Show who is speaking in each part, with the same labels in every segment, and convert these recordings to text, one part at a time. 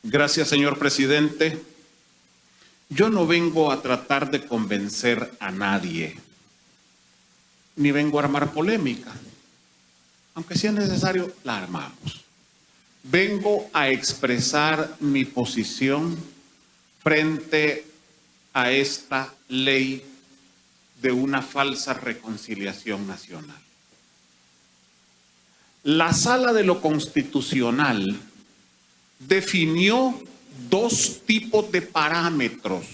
Speaker 1: Gracias, señor presidente. Yo no vengo a tratar de convencer a nadie, ni vengo a armar polémica, aunque si es necesario, la armamos. Vengo a expresar mi posición frente a esta ley de una falsa reconciliación nacional. La Sala de lo Constitucional definió dos tipos de parámetros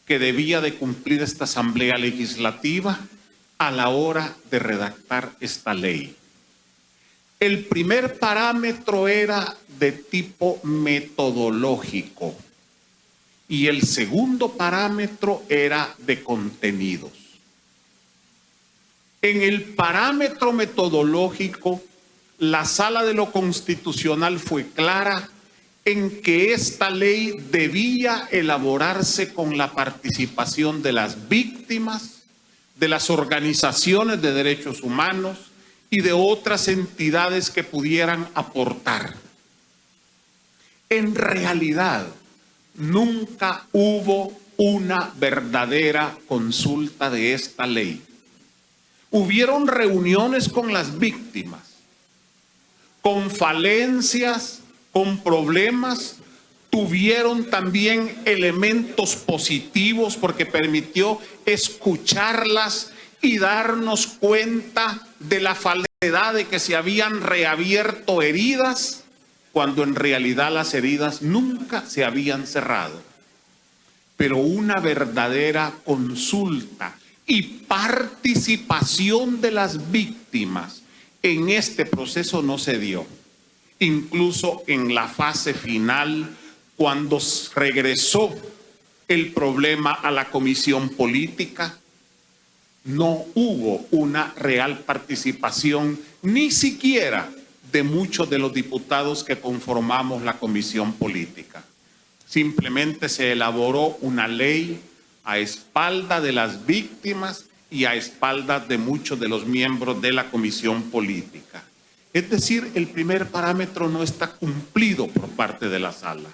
Speaker 1: que debía de cumplir esta Asamblea Legislativa a la hora de redactar esta ley. El primer parámetro era de tipo metodológico y el segundo parámetro era de contenidos. En el parámetro metodológico, la Sala de lo Constitucional fue clara en que esta ley debía elaborarse con la participación de las víctimas, de las organizaciones de derechos humanos y de otras entidades que pudieran aportar. En realidad, nunca hubo una verdadera consulta de esta ley. Hubieron reuniones con las víctimas, con falencias, con problemas, tuvieron también elementos positivos porque permitió escucharlas y darnos cuenta de la falsedad de que se habían reabierto heridas, cuando en realidad las heridas nunca se habían cerrado. Pero una verdadera consulta y participación de las víctimas en este proceso no se dio. Incluso en la fase final, cuando regresó el problema a la comisión política, no hubo una real participación, ni siquiera de muchos de los diputados que conformamos la comisión política. Simplemente se elaboró una ley a espalda de las víctimas y a espaldas de muchos de los miembros de la comisión política. Es decir, el primer parámetro no está cumplido por parte de la sala.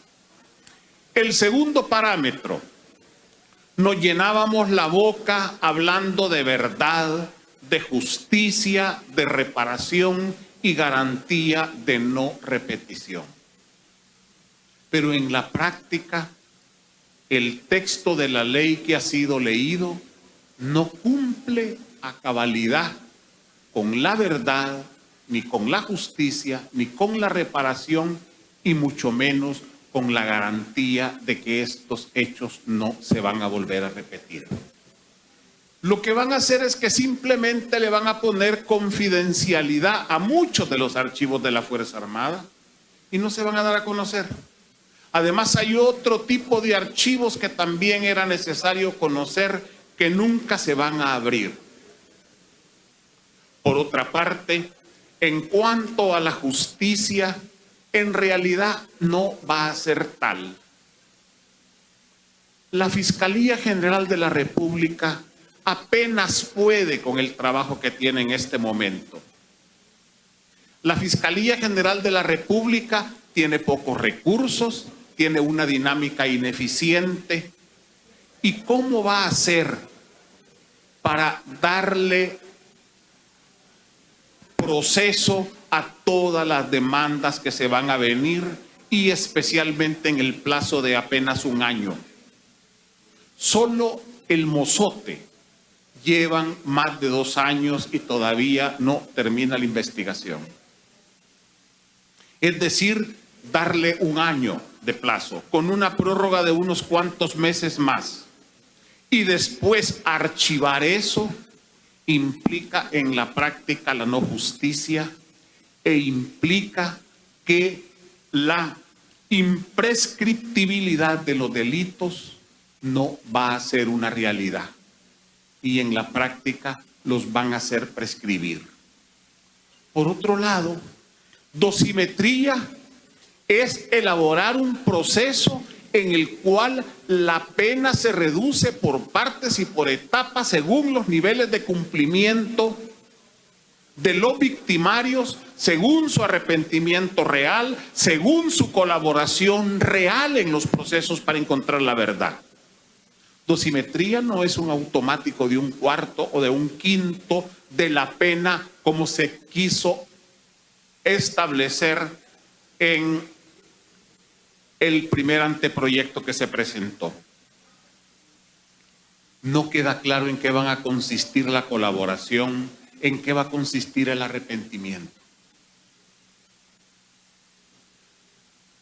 Speaker 1: El segundo parámetro, nos llenábamos la boca hablando de verdad, de justicia, de reparación y garantía de no repetición. Pero en la práctica, el texto de la ley que ha sido leído no cumple a cabalidad con la verdad, ni con la justicia, ni con la reparación, y mucho menos con la garantía de que estos hechos no se van a volver a repetir. Lo que van a hacer es que simplemente le van a poner confidencialidad a muchos de los archivos de la Fuerza Armada y no se van a dar a conocer. Además, hay otro tipo de archivos que también era necesario conocer que nunca se van a abrir. Por otra parte, en cuanto a la justicia, en realidad no va a ser tal. La Fiscalía General de la República apenas puede con el trabajo que tiene en este momento. La Fiscalía General de la República tiene pocos recursos, tiene una dinámica ineficiente. ¿Y cómo va a hacer para darle proceso a todas las demandas que se van a venir, y especialmente en el plazo de apenas un año? Solo el mozote llevan más de 2 años y todavía no termina la investigación. Es decir, darle un año de plazo, con una prórroga de unos cuantos meses más, y después archivar eso, implica en la práctica la no justicia e implica que la imprescriptibilidad de los delitos no va a ser una realidad y en la práctica los van a hacer prescribir. Por otro lado, dosimetría es elaborar un proceso en el cual la pena se reduce por partes y por etapas según los niveles de cumplimiento de los victimarios según su arrepentimiento real, según su colaboración real en los procesos para encontrar la verdad. Dosimetría no es un automático de un cuarto o de un quinto de la pena como se quiso establecer en el primer anteproyecto que se presentó. No queda claro en qué van a consistir la colaboración, en qué va a consistir el arrepentimiento.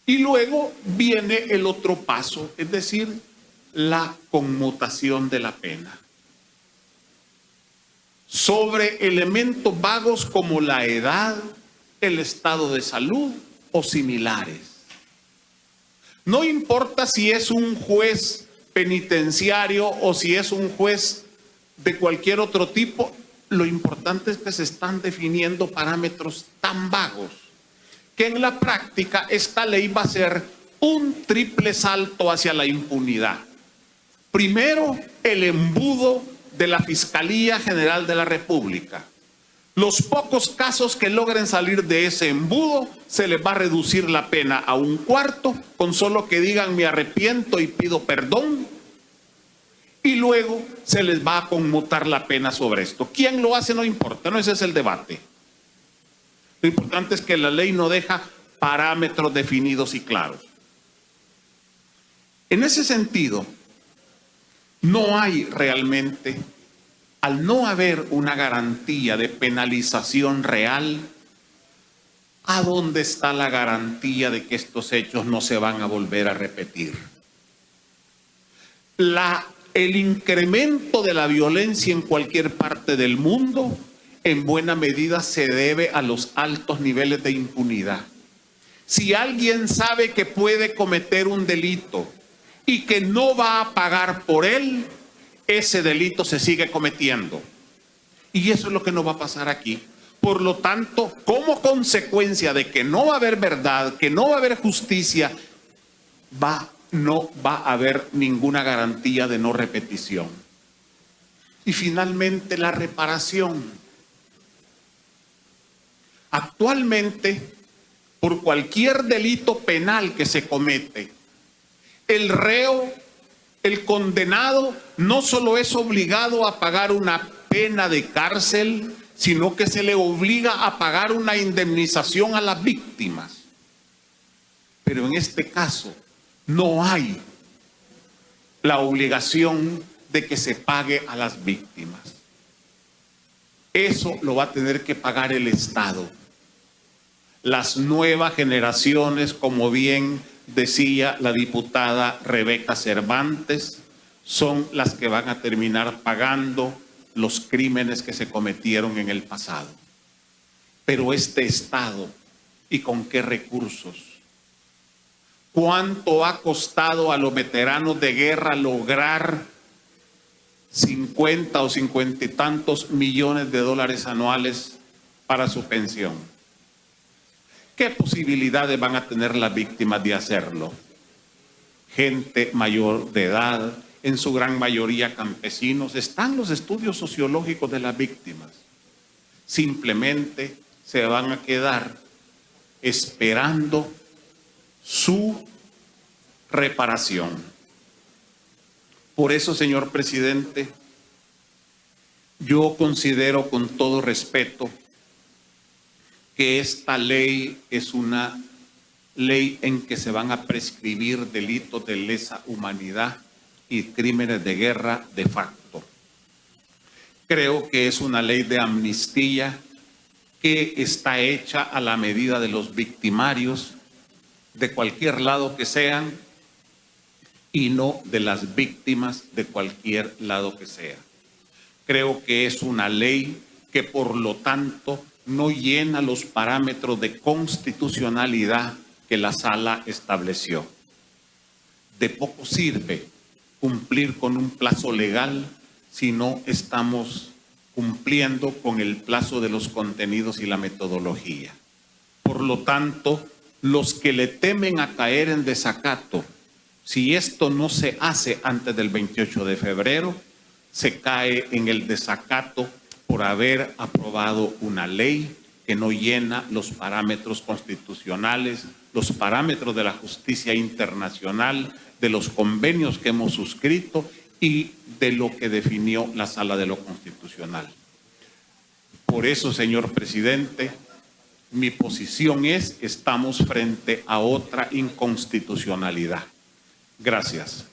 Speaker 1: Y luego viene el otro paso, es decir, la conmutación de la pena. Sobre elementos vagos como la edad, el estado de salud o similares. No importa si es un juez penitenciario o si es un juez de cualquier otro tipo, lo importante es que se están definiendo parámetros tan vagos que en la práctica esta ley va a ser un triple salto hacia la impunidad. Primero, el embudo de la Fiscalía General de la República. Los pocos casos que logren salir de ese embudo, se les va a reducir la pena a un cuarto, con solo que digan me arrepiento y pido perdón. Y luego se les va a conmutar la pena sobre esto. ¿Quién lo hace? No importa, no ese es el debate. Lo importante es que la ley no deja parámetros definidos y claros. En ese sentido, no hay realmente, al no haber una garantía de penalización real, ¿a dónde está la garantía de que estos hechos no se van a volver a repetir? El incremento de la violencia en cualquier parte del mundo en buena medida se debe a los altos niveles de impunidad. Si alguien sabe que puede cometer un delito y que no va a pagar por él, ese delito se sigue cometiendo. Y eso es lo que no va a pasar aquí. Por lo tanto, como consecuencia de que no va a haber verdad, que no va a haber justicia, no va a haber ninguna garantía de no repetición. Y finalmente, la reparación. Actualmente, por cualquier delito penal que se comete, el reo, el condenado, no solo es obligado a pagar una pena de cárcel, sino que se le obliga a pagar una indemnización a las víctimas. Pero en este caso, no hay la obligación de que se pague a las víctimas. Eso lo va a tener que pagar el Estado. Las nuevas generaciones, como bien decía la diputada Rebeca Cervantes, son las que van a terminar pagando los crímenes que se cometieron en el pasado. Pero este Estado, ¿y con qué recursos? ¿Cuánto ha costado a los veteranos de guerra lograr 50 o 50 y tantos millones de dólares anuales para su pensión? ¿Qué posibilidades van a tener las víctimas de hacerlo? Gente mayor de edad, en su gran mayoría campesinos. Están los estudios sociológicos de las víctimas. Simplemente se van a quedar esperando su reparación. Por eso, señor presidente, yo considero con todo respeto que esta ley es una ley en que se van a prescribir delitos de lesa humanidad y crímenes de guerra de facto. Creo que es una ley de amnistía que está hecha a la medida de los victimarios de cualquier lado que sean y no de las víctimas de cualquier lado que sea. Creo que es una ley que por lo tanto no llena los parámetros de constitucionalidad que la Sala estableció. De poco sirve cumplir con un plazo legal si no estamos cumpliendo con el plazo de los contenidos y la metodología. Por lo tanto, los que le temen a caer en desacato, si esto no se hace antes del 28 de febrero, se cae en el desacato por haber aprobado una ley que no llena los parámetros constitucionales, los parámetros de la justicia internacional, de los convenios que hemos suscrito y de lo que definió la Sala de lo Constitucional. Por eso, señor presidente, mi posición es que estamos frente a otra inconstitucionalidad. Gracias.